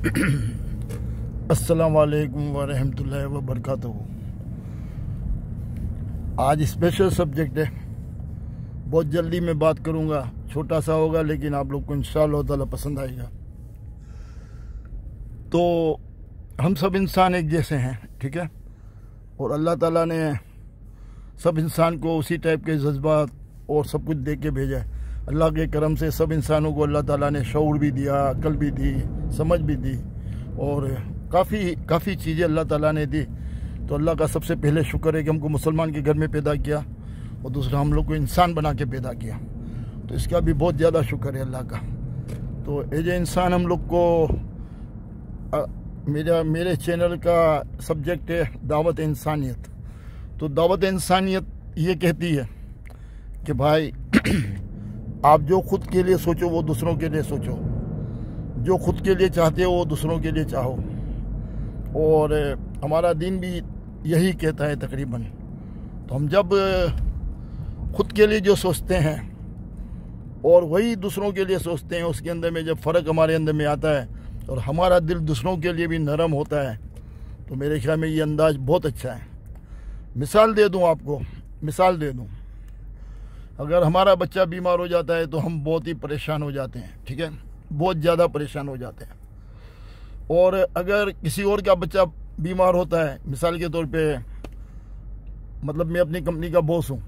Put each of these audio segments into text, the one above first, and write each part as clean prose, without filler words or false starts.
अस्सलाम वालेकुम वरहमतुल्लाहि वबरकातुहू। आज स्पेशल सब्जेक्ट है, बहुत जल्दी मैं बात करूँगा, छोटा सा होगा लेकिन आप लोग को इंशाअल्लाह ताला पसंद आएगा। तो हम सब इंसान एक जैसे हैं, ठीक है, और अल्लाह ताला ने सब इंसान को उसी टाइप के जज्बात और सब कुछ दे के भेजा है। अल्लाह के करम से सब इंसानों को अल्लाह ताला ने शऊर भी दिया, अकल भी दी, समझ भी दी और काफ़ी चीज़ें अल्लाह ताला ने दी। तो अल्लाह का सबसे पहले शुक्र है कि हमको मुसलमान के घर में पैदा किया और दूसरा हम लोग को इंसान बना के पैदा किया, तो इसका भी बहुत ज़्यादा शुक्र है अल्लाह का। तो एज ए इंसान हम लोग को मेरे चैनल का सब्जेक्ट है दावत इंसानियत। तो दावत इंसानियत ये कहती है कि भाई आप जो खुद के लिए सोचो वो दूसरों के लिए सोचो, जो खुद के लिए चाहते हो वो दूसरों के लिए चाहो, और हमारा दीन भी यही कहता है तकरीबन। तो हम जब खुद के लिए जो सोचते हैं और वही दूसरों के लिए सोचते हैं, उसके अंदर में जब फ़र्क हमारे अंदर में आता है और हमारा दिल दूसरों के लिए भी नरम होता है, तो मेरे ख्याल में ये अंदाज़ बहुत अच्छा है। मिसाल दे दूं आपको, मिसाल दे दूं, अगर हमारा बच्चा बीमार हो जाता है तो हम बहुत ही परेशान हो जाते हैं, ठीक है, बहुत ज़्यादा परेशान हो जाते हैं। और अगर किसी और का बच्चा बीमार होता है, मिसाल के तौर पे मतलब मैं अपनी कंपनी का बॉस हूँ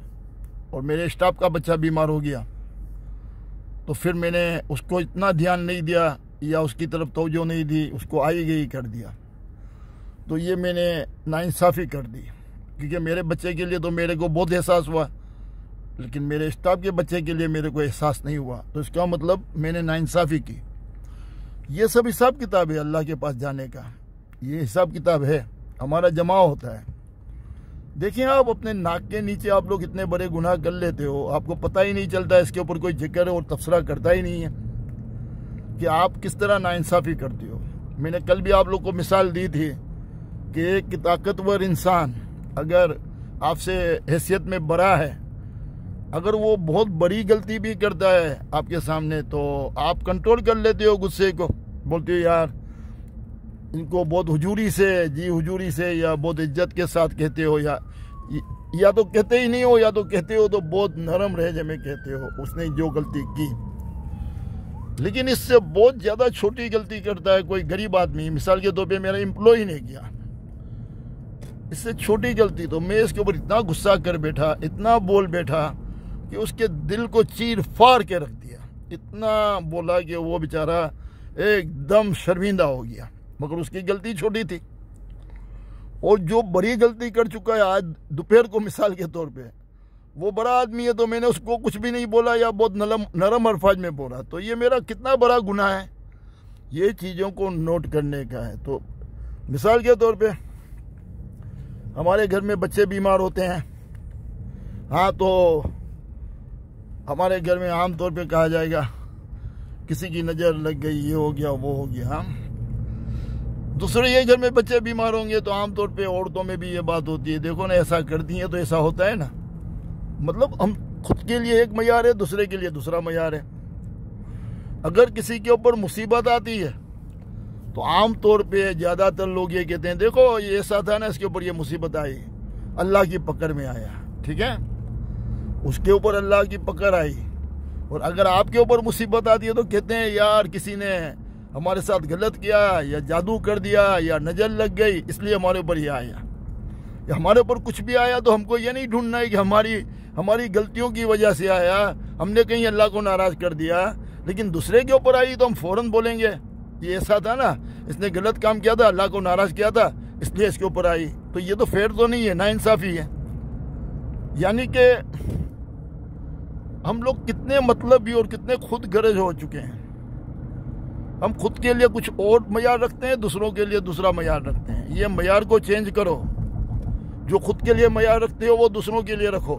और मेरे स्टाफ का बच्चा बीमार हो गया, तो फिर मैंने उसको इतना ध्यान नहीं दिया या उसकी तरफ तवज्जो नहीं दी, उसको आई गई कर दिया, तो ये मैंने नाइंसाफ़ी कर दी। क्योंकि मेरे बच्चे के लिए तो मेरे को बहुत एहसास हुआ, लेकिन मेरे स्टाफ के बच्चे के लिए मेरे को एहसास नहीं हुआ, तो इसका मतलब मैंने नाइंसाफ़ी की। ये सब हिसाब किताब है अल्लाह के पास जाने का, ये हिसाब किताब है, हमारा जमा होता है। देखिए आप अपने नाक के नीचे आप लोग इतने बड़े गुनाह कर लेते हो, आपको पता ही नहीं चलता, इसके ऊपर कोई जिक्र और तबसरा करता ही नहीं है कि आप किस तरह नाइंसाफ़ी करते हो। मैंने कल भी आप लोग को मिसाल दी थी कि एक ताकतवर इंसान अगर आपसे हैसियत में बड़ा है, अगर वो बहुत बड़ी गलती भी करता है आपके सामने, तो आप कंट्रोल कर लेते हो गुस्से को, बोलते हो यार इनको बहुत हुजूरी से, जी हुजूरी से, या बहुत इज्जत के साथ कहते हो, या तो कहते ही नहीं हो, या तो कहते हो तो बहुत नरम लहजे में कहते हो उसने जो गलती की। लेकिन इससे बहुत ज़्यादा छोटी गलती करता है कोई गरीब आदमी, मिसाल के तौर पे मेरा एम्प्लॉय ने किया, इससे छोटी गलती, तो मैं इसके ऊपर इतना गुस्सा कर बैठा, इतना बोल बैठा कि उसके दिल को चीर फाड़ के रख दिया। इतना बोला कि वो बेचारा एकदम शर्मिंदा हो गया, मगर उसकी गलती छोटी थी। और जो बड़ी गलती कर चुका है आज दोपहर को, मिसाल के तौर पे वो बड़ा आदमी है, तो मैंने उसको कुछ भी नहीं बोला या बहुत नरम अल्फाज में बोला, तो ये मेरा कितना बड़ा गुनाह है, ये चीज़ों को नोट करने का है। तो मिसाल के तौर पे हमारे घर में बच्चे बीमार होते हैं, हाँ, तो हमारे घर में आम तौर पे कहा जाएगा किसी की नज़र लग गई, ये हो गया, वो हो गया। हाँ, दूसरे ये घर में बच्चे बीमार होंगे तो आम तौर पे औरतों में भी ये बात होती है, देखो ना ऐसा करती हैं तो ऐसा होता है ना। मतलब हम खुद के लिए एक मयार है, दूसरे के लिए दूसरा मयार है। अगर किसी के ऊपर मुसीबत आती है तो आम तौर पे ज़्यादातर लोग ये कहते हैं देखो ये ऐसा था ना, इसके ऊपर ये मुसीबत आई, अल्लाह की पकड़ में आया, ठीक है, उसके ऊपर अल्लाह की पकड़ आई। और अगर आपके ऊपर मुसीबत आती है तो कहते हैं यार किसी ने हमारे साथ गलत किया, या जादू कर दिया, या नज़र लग गई, इसलिए हमारे ऊपर ये आया। या हमारे ऊपर कुछ भी आया तो हमको ये नहीं ढूंढना है कि हमारी गलतियों की वजह से आया, हमने कहीं अल्लाह को नाराज़ कर दिया। लेकिन दूसरे के ऊपर आई तो हम फ़ौरन बोलेंगे ये ऐसा था ना, इसने गलत काम किया था, अल्लाह को नाराज़ किया था, इसलिए इसके ऊपर आई। तो ये तो फेयर तो नहीं है, नाइंसाफ़ी है। यानी कि हम लोग कितने मतलबी और कितने खुद गर्ज हो चुके हैं। हम खुद के लिए कुछ और मयार रखते हैं, दूसरों के लिए दूसरा मयार रखते हैं। ये मयार को चेंज करो, जो खुद के लिए मयार रखते हो वो दूसरों के लिए रखो।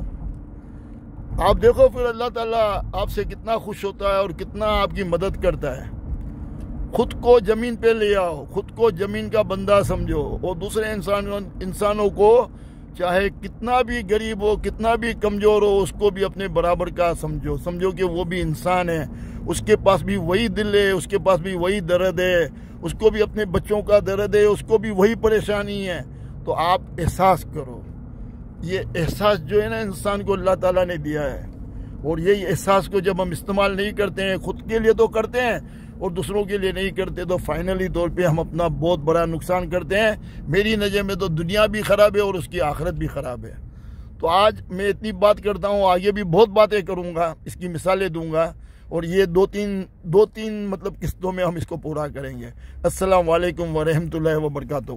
आप देखो फिर अल्लाह ताला आपसे कितना खुश होता है और कितना आपकी मदद करता है। खुद को ज़मीन पे ले आओ, खुद को ज़मीन का बंदा समझो, और दूसरे इंसानों को चाहे कितना भी गरीब हो, कितना भी कमज़ोर हो, उसको भी अपने बराबर का समझो कि वो भी इंसान है, उसके पास भी वही दिल है, उसके पास भी वही दर्द है, اس کو بھی اپنے بچوں کا درد ہے، اس کو بھی وہی پریشانی ہے. تو آپ احساس کرو. یہ احساس جو ہے نا انسان کو اللہ تعالیٰ نے دیا ہے، اور یہی احساس کو جب ہم استعمال نہیں کرتے ہیں، خود کے لیے تو کرتے ہیں اور دوسروں کے لیے نہیں کرتے، تو فائنلی طور پہ ہم اپنا بہت بڑا نقصان کرتے ہیں. میری نظر میں تو دنیا بھی خراب ہے اور اس کی آخرت بھی خراب ہے. تو آج میں اتنی بات کرتا ہوں، آگے بھی بہت باتیں کروں گا، اس کی مثالیں دوں گا، اور یہ دو تین مطلب قسطوں میں ہم اس کو پورا کریں گے. السلام علیکم ورحمۃ اللہ وبرکاتہ.